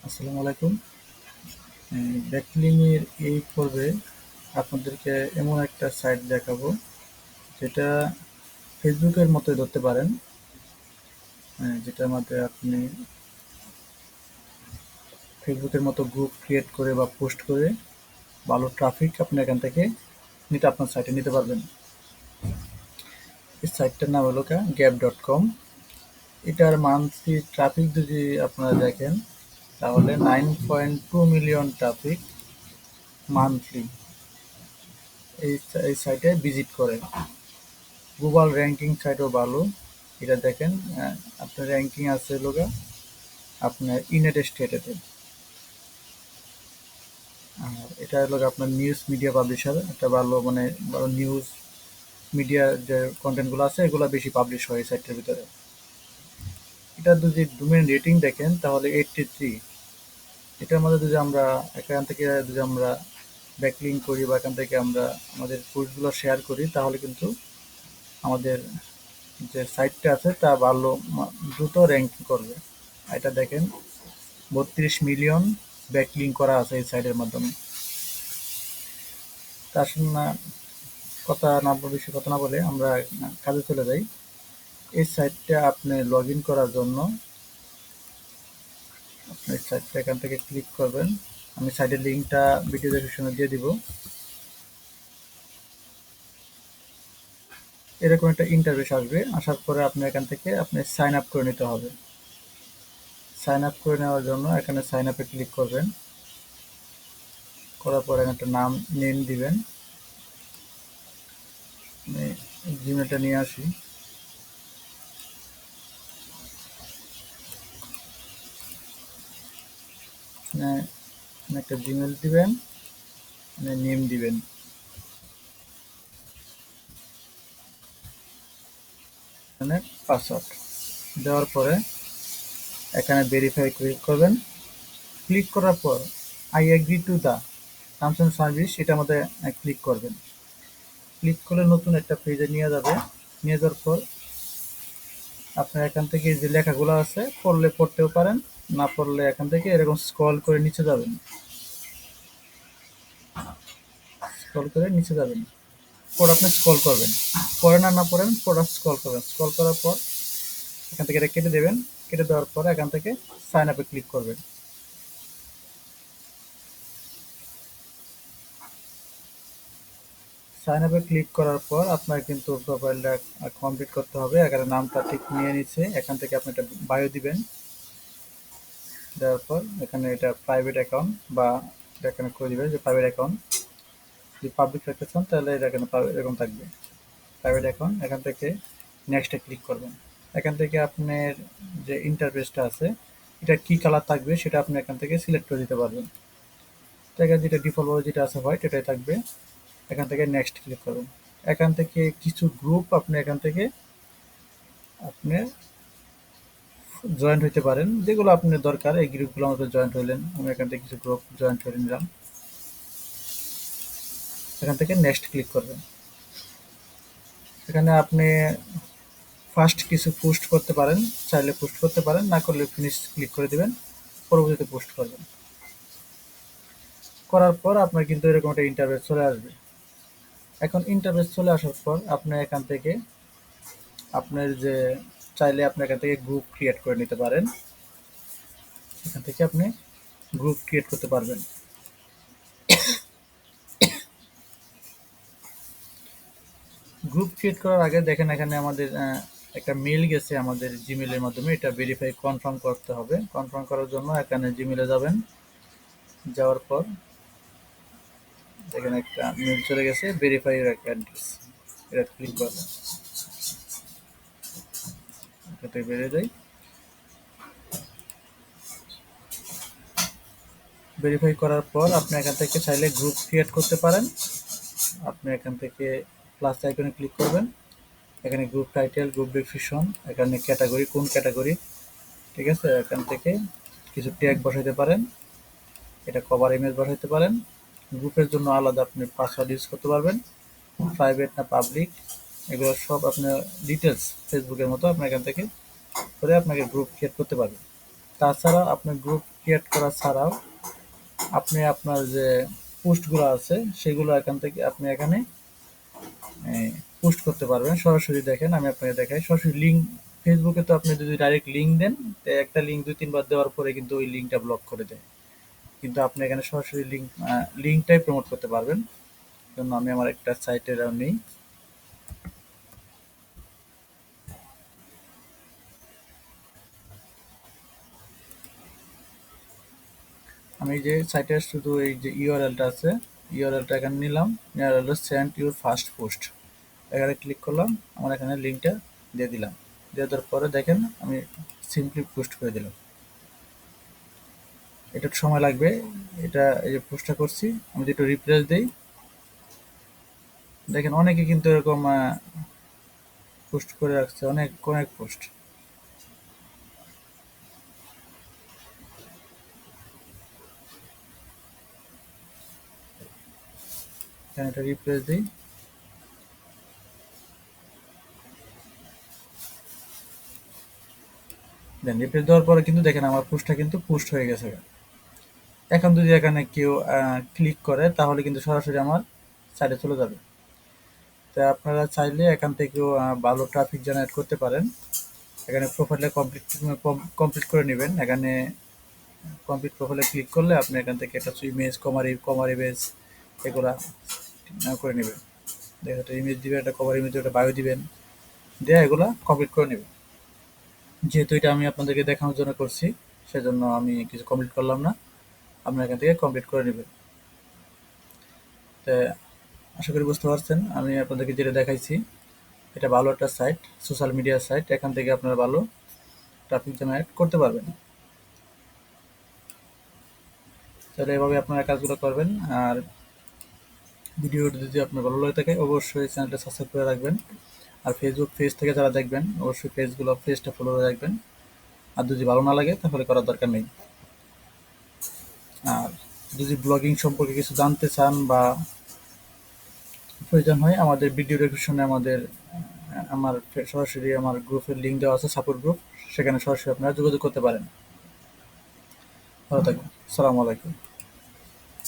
আসসালামু আলাইকুম। ব্যাকলিং এর এই পর্বে আপনাদেরকে এমন একটা সাইট দেখাবো যেটা ফেসবুকের মতোই ধরতে পারেন। যেটার মধ্যে আপনি ফেসবুকের মতো গ্রুপ ক্রিয়েট করে বা পোস্ট করে ভালো ট্রাফিক আপনি এখান থেকে আপনার সাইটে নিতে পারবেন। এই সাইটটার নাম হলো gap.com। এটার মান্থলি ট্রাফিক যদি আপনারা দেখেন তাহলে 9.2 মিলিয়ন ট্রাফিক মান্থলি এই এই সাইটে ভিজিট করে। গ্লোবাল র্যাঙ্কিং সাইটও ভালো। এটা দেখেন, আপনার র্যাঙ্কিং আছে লোকা আপনার ইউনাইটেড স্টেটেতে। আর এটা হলো আপনার নিউজ মিডিয়া পাবলিশার, একটা ভালো মানে ভালো নিউজ মিডিয়া যে কন্টেন্টগুলো আছে এগুলো বেশি পাবলিশ হয় এই সাইটের ভিতরে। এটা যদি ডোমেইন রেটিং দেখেন তাহলে 83। এটার মধ্যে যদি আমরা এখান থেকে যদি আমরা ব্যাকলিং করি বা এখান থেকে আমরা আমাদের পোস্টগুলো শেয়ার করি তাহলে কিন্তু আমাদের যে সাইটটা আছে তা ভালো দ্রুত র্যাঙ্কিং করবে। এটা দেখেন 32 মিলিয়ন ব্যাকলিং করা আছে এই সাইটের মাধ্যমে। তার না কথা না বেশি কথা না বলে আমরা কাজে চলে যাই। এই সাইটটা আপনি লগ ইন করার জন্য আপনি সাইটটা এখান থেকে ক্লিক করবেন। আমি সাইটের লিঙ্কটা ভিডিও ডেসক্রিপশনে দিয়ে দিব। এরকম একটা ইন্টারফেস আসবে, আসার পরে আপনি এখান থেকে আপনি সাইন আপ করে নিতে হবে। সাইন আপ করে নেওয়ার জন্য এখানে সাইন আপে ক্লিক করবেন। করার পরে একটা নেম দিবেন। জিমেলটা নিয়ে আসি। একটা জিমেল দিবেন, নেম দিবেন। এখানে পাসওয়ার্ড দেওয়ার পরে এখানে ভেরিফাই ক্লিক করবেন। ক্লিক করার পর I agree to the terms and service এটার মধ্যে ক্লিক করবেন। ক্লিক করলে নতুন একটা পেজে নিয়ে যাবে। নিয়ে যাওয়ার পর আপনার এখান থেকে যে লেখাগুলো আছে পড়লে পড়তেও পারেন, না পড়লে এখান থেকে এরকম স্ক্রল করে নিচে যাবেন। স্ক্রল করে নিচে যাবেন, পর আপনি স্ক্রল করবেন। পড়েন আর না পড়েন, পড়া স্ক্রল করবেন। স্ক্রল করার পর এখান থেকে এটা কেটে দেবেন। কেটে দেওয়ার পর এখান থেকে সাইন আপে ক্লিক করবেন। সাইন আপে ক্লিক করার পর আপনার কিন্তু প্রোফাইলটা কমপ্লিট করতে হবে। এখানে নামটা ঠিক নিয়ে নিচ্ছে। এখান থেকে আপনি একটা বায়ো দিবেন। দেওয়ার পর এখানে এটা প্রাইভেট অ্যাকাউন্ট বা এটা এখানে করে দিবেন যে প্রাইভেট অ্যাকাউন্ট। যদি পাবলিক রাখতে চান তাহলে এটা এখানে এরকম থাকবে প্রাইভেট অ্যাকাউন্ট। এখান থেকে নেক্সটে ক্লিক করবেন। এখান থেকে আপনার যে ইন্টারফেসটা আছে এটা কি কালার থাকবে সেটা আপনি এখান থেকে সিলেক্ট করে দিতে পারবেন। তো এখানে যেটা ডিফল্টভাবে যেটা আছে হোয়াইট এটাই থাকবে। এখান থেকে নেক্সট ক্লিক করবেন। এখান থেকে কিছু গ্রুপ আপনি এখান থেকে আপনি জয়েন্ট হইতে পারেন, যেগুলো আপনার দরকার এই গ্রুপগুলোর মধ্যে জয়েন্ট হইলেন। আমি এখান থেকে কিছু গ্রুপ জয়েন্ট হয়ে নিলাম। এখান থেকে নেক্সট ক্লিক করবেন। এখানে আপনি ফার্স্ট কিছু পোস্ট করতে পারেন, চাইলে পোস্ট করতে পারেন, না করলে ফিনিশ ক্লিক করে দিবেন। পরবর্তীতে পোস্ট করবেন। করার পর আপনার কিন্তু এরকম একটা ইন্টারফেস চলে আসবে। এখন ইন্টারফেস চলে আসার পর আপনি এখান থেকে আপনার যে চাইলে আপনি এখান থেকে গ্রুপ ক্রিয়েট করে নিতে পারেন। এখান থেকে আপনি গ্রুপ ক্রিয়েট করতে পারবেন। গ্রুপ ক্রিয়েট করার আগে দেখেন এখানে আমাদের একটা মেল গেছে আমাদের জিমেলের মাধ্যমে। এটা ভেরিফাই কনফার্ম করতে হবে। কনফার্ম করার জন্য এখানে জিমেলে যাবেন। যাওয়ার পর দেখেন একটা মেল চলে গেছে, ভেরিফাই ইউর অ্যাড্রেস। এটা ক্লিক করবেন। এটা বেড়ে যায়। ভেরিফাই করার পর আপনি এখান থেকে চাইলে গ্রুপ ক্রিয়েট করতে পারেন। আপনি এখান থেকে প্লাস আইকনে ক্লিক করবেন। এখানে গ্রুপ টাইটেল, গ্রুপ ডেসক্রিপশন, এখানে ক্যাটাগরি, কোন ক্যাটাগরি, ঠিক আছে। এখান থেকে কিছু ট্যাগ বসাইতে পারেন। এটা কভার ইমেজ বসাইতে পারেন। গ্রুপের জন্য আলাদা আপনি পাসওয়ার্ড ইউজ করতে পারবেন, প্রাইভেট না পাবলিক এগুলো সব আপনার ডিটেলস ফেসবুকের মতো আপনি এখান থেকে করে আপনাকে গ্রুপ ক্রিয়েট করতে পারবেন। তাছাড়া আপনার গ্রুপ ক্রিয়েট করা ছাড়াও আপনি আপনার যে পোস্টগুলো আছে সেগুলো এখান থেকে আপনি এখানে পোস্ট করতে পারবেন সরাসরি। দেখেন আমি আপনাকে দেখাই সরাসরি লিঙ্ক। ফেসবুকে তো আপনি যদি ডাইরেক্ট লিঙ্ক দেন, তো একটা লিঙ্ক ২-৩ বার দেওয়ার পরে কিন্তু ওই লিঙ্কটা ব্লক করে দেয়। কিন্তু আপনি এখানে সরাসরি লিঙ্কটাই প্রমোট করতে পারবেন। জন্য আমি আমার একটা সাইটের নেই। আমি যে সাইটের শুধু এই যে ইউআরএলটা আছে, ইউআরএলটা এখানে নিলাম, নেওয়ার হলো সেন্ড ইউর ফার্স্ট পোস্ট, এখানে ক্লিক করলাম, আমার এখানে লিঙ্কটা দিয়ে দিলাম। দিয়ে দেওয়ার পরে দেখেন আমি সিম্পলি পোস্ট করে দিলাম। এটা একটু সময় লাগবে। এটা এই যে পোস্টটা করছি, আমি যদি একটু রিফ্রেশ দিই, দেখেন অনেকে কিন্তু এরকম পোস্ট করে রাখছে, অনেক অনেক পোস্ট। এখানে একটা রিফ্রেশ দিই, দেন রিফ্রেশ দেওয়ার পরে কিন্তু দেখেন আমার পোস্টটা কিন্তু পোস্ট হয়ে গেছে। এখন যদি এখানে কেউ ক্লিক করে তাহলে কিন্তু সরাসরি আমার সাইটে চলে যাবে। তো আপনারা চাইলে এখান থেকেও ভালো ট্রাফিক জেনারেট করতে পারেন। এখানে প্রোফাইলটা কমপ্লিট করে নেবেন। এখানে কমপ্লিট প্রোফাইলে ক্লিক করলে আপনি এখান থেকে একটা ইমেজ, কমার ইমেজ এগুলা করে নেবেন। দেখেন একটা ইমেজ দিবেন, একটা কভার ইমেজ, একটা বায়ো দিবেন, দিয়ে এগুলা কমপ্লিট করে নেবেন। যেহেতু এটা আমি আপনাদেরকে দেখানোর জন্য করছি, সেজন্য আমি কিছু কমপ্লিট করলাম না। আপনারা এখান থেকে কমপ্লিট করে নেবেন। তো আশা করি বুঝতে পারছেন আমি আপনাদেরকে যেটা দেখাইছি। এটা ভালো একটা সাইট, সোশ্যাল মিডিয়া সাইট। এখান থেকে আপনারা ভালো ট্রাফিক জেনারেট করতে পারবেন। তাহলে এভাবে আপনারা কাজগুলো করবেন। আর ভিডিওটি যদি আপনার ভালো লাগে থাকে অবশ্যই চ্যানেলটা সাবস্ক্রাইব করে রাখবেন। আর ফেসবুক পেজ থেকে যারা দেখবেন অবশ্যই পেজটা ফলো করে রাখবেন। আর যদি ভালো না লাগে তাহলে করার দরকার নেই। আর যদি ব্লগিং সম্পর্কে কিছু জানতে চান বা প্রয়োজন হয়, আমাদের ভিডিও ডেসক্রিপশনে সরাসরি আমার গ্রুপের লিঙ্ক দেওয়া আছে, সাপোর্ট গ্রুপ। সেখানে সরাসরি আপনারা যোগাযোগ করতে পারেন। ভালো থাকবেন। আসসালামু আলাইকুম।